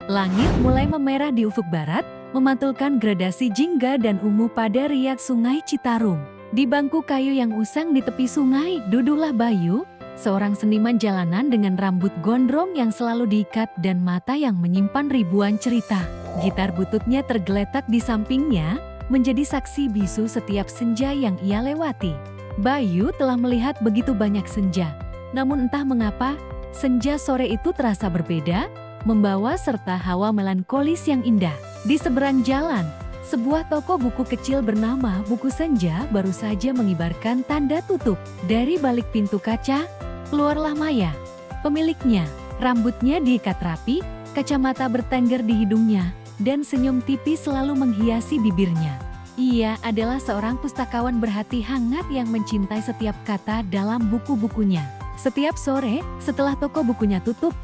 Langit mulai memerah di ufuk barat, memantulkan gradasi jingga dan ungu pada riak sungai Citarum. Di bangku kayu yang usang di tepi sungai, duduklah Bayu, seorang seniman jalanan dengan rambut gondrong yang selalu diikat dan mata yang menyimpan ribuan cerita. Gitar bututnya tergeletak di sampingnya, menjadi saksi bisu setiap senja yang ia lewati. Bayu telah melihat begitu banyak senja, namun entah mengapa, senja sore itu terasa berbeda, membawa serta hawa melankolis yang indah. Di seberang jalan, sebuah toko buku kecil bernama Buku Senja baru saja mengibarkan tanda tutup. Dari balik pintu kaca, keluarlah Maya, pemiliknya. Rambutnya diikat rapi, kacamata bertengger di hidungnya, dan senyum tipis selalu menghiasi bibirnya. Ia adalah seorang pustakawan berhati hangat yang mencintai setiap kata dalam buku-bukunya. Setiap sore, setelah toko bukunya tutup,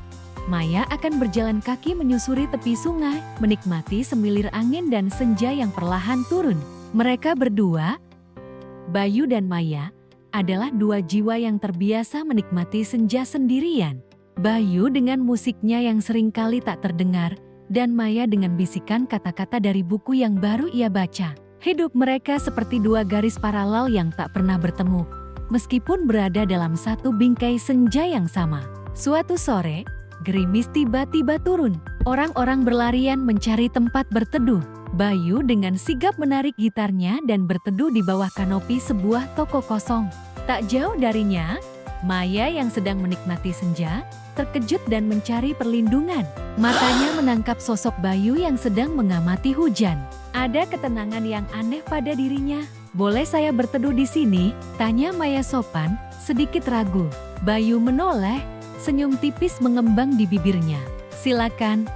Maya akan berjalan kaki menyusuri tepi sungai, menikmati semilir angin dan senja yang perlahan turun. Mereka berdua, Bayu dan Maya, adalah dua jiwa yang terbiasa menikmati senja sendirian. Bayu dengan musiknya yang seringkali tak terdengar, dan Maya dengan bisikan kata-kata dari buku yang baru ia baca. Hidup mereka seperti dua garis paralel yang tak pernah bertemu, meskipun berada dalam satu bingkai senja yang sama. Suatu sore, gerimis tiba-tiba turun. Orang-orang berlarian mencari tempat berteduh. Bayu dengan sigap menarik gitarnya dan berteduh di bawah kanopi sebuah toko kosong. Tak jauh darinya, Maya yang sedang menikmati senja, terkejut dan mencari perlindungan. Matanya menangkap sosok Bayu yang sedang mengamati hujan. Ada ketenangan yang aneh pada dirinya. "Boleh saya berteduh di sini?" tanya Maya sopan, sedikit ragu. Bayu menoleh, senyum tipis mengembang di bibirnya. "Silakan,"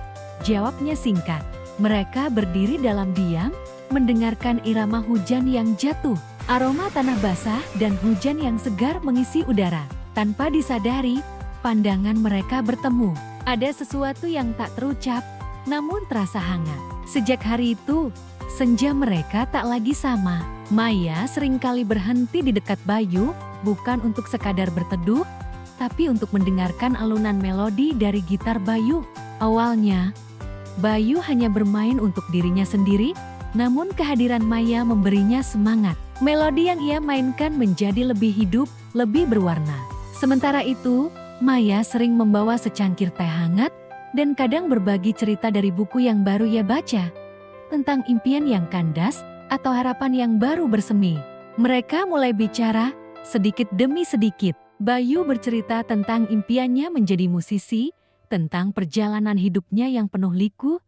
jawabnya singkat. Mereka berdiri dalam diam, mendengarkan irama hujan yang jatuh. Aroma tanah basah dan hujan yang segar mengisi udara. Tanpa disadari, pandangan mereka bertemu. Ada sesuatu yang tak terucap, namun terasa hangat. Sejak hari itu, senja mereka tak lagi sama. Maya seringkali berhenti di dekat Bayu, bukan untuk sekadar berteduh, tapi untuk mendengarkan alunan melodi dari gitar Bayu. Awalnya, Bayu hanya bermain untuk dirinya sendiri, namun kehadiran Maya memberinya semangat. Melodi yang ia mainkan menjadi lebih hidup, lebih berwarna. Sementara itu, Maya sering membawa secangkir teh hangat, dan kadang berbagi cerita dari buku yang baru ia baca, tentang impian yang kandas, atau harapan yang baru bersemi. Mereka mulai bicara, sedikit demi sedikit. Bayu bercerita tentang impiannya menjadi musisi, tentang perjalanan hidupnya yang penuh liku,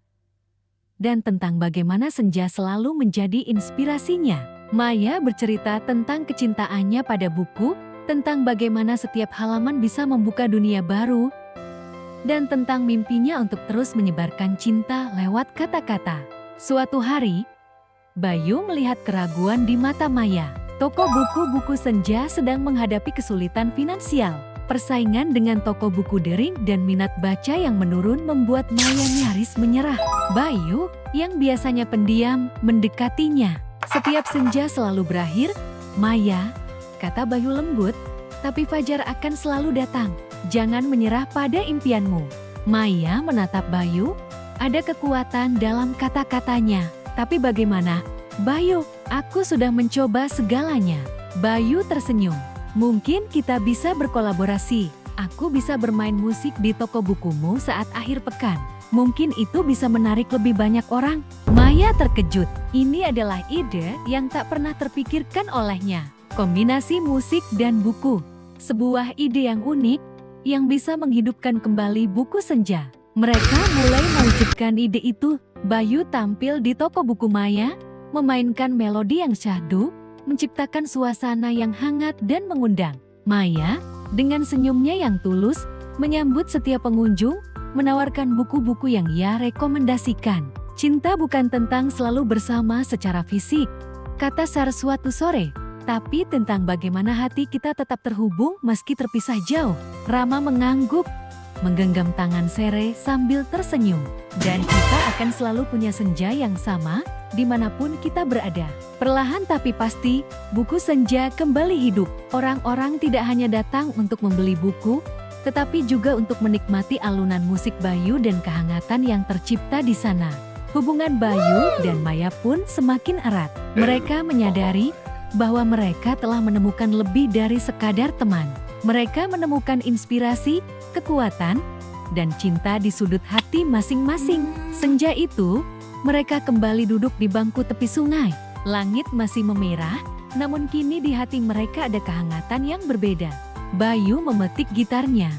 dan tentang bagaimana senja selalu menjadi inspirasinya. Maya bercerita tentang kecintaannya pada buku, tentang bagaimana setiap halaman bisa membuka dunia baru, dan tentang mimpinya untuk terus menyebarkan cinta lewat kata-kata. Suatu hari, Bayu melihat keraguan di mata Maya. Toko buku-buku senja sedang menghadapi kesulitan finansial. Persaingan dengan toko buku dering dan minat baca yang menurun membuat Maya nyaris menyerah. Bayu, yang biasanya pendiam, mendekatinya. "Setiap senja selalu berakhir, Maya," kata Bayu lembut, "tapi fajar akan selalu datang. Jangan menyerah pada impianmu." Maya menatap Bayu, ada kekuatan dalam kata-katanya. "Tapi bagaimana, Bayu? Aku sudah mencoba segalanya." Bayu tersenyum. "Mungkin kita bisa berkolaborasi. Aku bisa bermain musik di toko bukumu saat akhir pekan. Mungkin itu bisa menarik lebih banyak orang." Maya terkejut. Ini adalah ide yang tak pernah terpikirkan olehnya. Kombinasi musik dan buku. Sebuah ide yang unik, yang bisa menghidupkan kembali buku senja. Mereka mulai mewujudkan ide itu. Bayu tampil di toko buku Maya, memainkan melodi yang syahdu, menciptakan suasana yang hangat dan mengundang. Maya, dengan senyumnya yang tulus, menyambut setiap pengunjung, menawarkan buku-buku yang ia rekomendasikan. "Cinta bukan tentang selalu bersama secara fisik," kata Sar suatu sore, "tapi tentang bagaimana hati kita tetap terhubung meski terpisah jauh." Rama mengangguk, menggenggam tangan Sere sambil tersenyum. "Dan kita akan selalu punya senja yang sama, dimanapun kita berada." Perlahan tapi pasti, buku senja kembali hidup. Orang-orang tidak hanya datang untuk membeli buku, tetapi juga untuk menikmati alunan musik Bayu dan kehangatan yang tercipta di sana. Hubungan Bayu dan Maya pun semakin erat. Mereka menyadari bahwa mereka telah menemukan lebih dari sekadar teman. Mereka menemukan inspirasi, kekuatan, dan cinta di sudut hati masing-masing. Senja itu, mereka kembali duduk di bangku tepi sungai. Langit masih memerah, namun kini di hati mereka ada kehangatan yang berbeda. Bayu memetik gitarnya,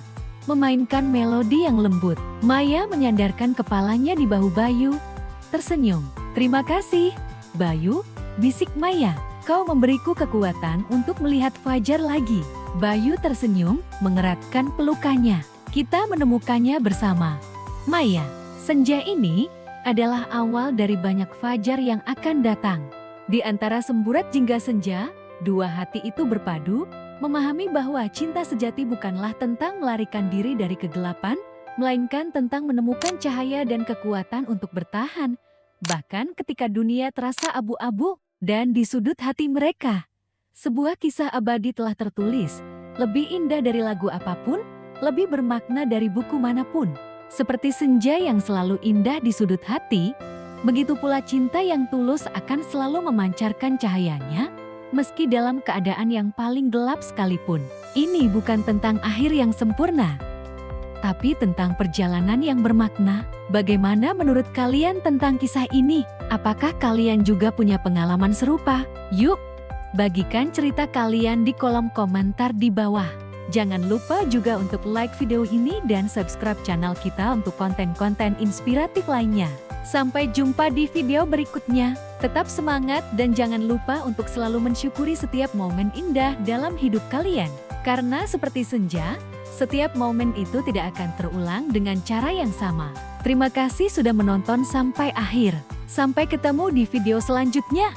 memainkan melodi yang lembut. Maya menyandarkan kepalanya di bahu Bayu, tersenyum. "Terima kasih, Bayu," bisik Maya. "Kau memberiku kekuatan untuk melihat fajar lagi." Bayu tersenyum, mengeratkan pelukannya. "Kita menemukannya bersama, Maya. Senja ini adalah awal dari banyak fajar yang akan datang." Di antara semburat jingga senja, dua hati itu berpadu, memahami bahwa cinta sejati bukanlah tentang melarikan diri dari kegelapan, melainkan tentang menemukan cahaya dan kekuatan untuk bertahan, bahkan ketika dunia terasa abu-abu. Dan di sudut hati mereka, sebuah kisah abadi telah tertulis, lebih indah dari lagu apapun, lebih bermakna dari buku manapun. Seperti senja yang selalu indah di sudut hati, begitu pula cinta yang tulus akan selalu memancarkan cahayanya, meski dalam keadaan yang paling gelap sekalipun. Ini bukan tentang akhir yang sempurna, tapi tentang perjalanan yang bermakna. Bagaimana menurut kalian tentang kisah ini? Apakah kalian juga punya pengalaman serupa? Yuk, bagikan cerita kalian di kolom komentar di bawah. Jangan lupa juga untuk like video ini dan subscribe channel kita untuk konten-konten inspiratif lainnya. Sampai jumpa di video berikutnya. Tetap semangat dan jangan lupa untuk selalu mensyukuri setiap momen indah dalam hidup kalian. Karena seperti senja, setiap momen itu tidak akan terulang dengan cara yang sama. Terima kasih sudah menonton sampai akhir. Sampai ketemu di video selanjutnya.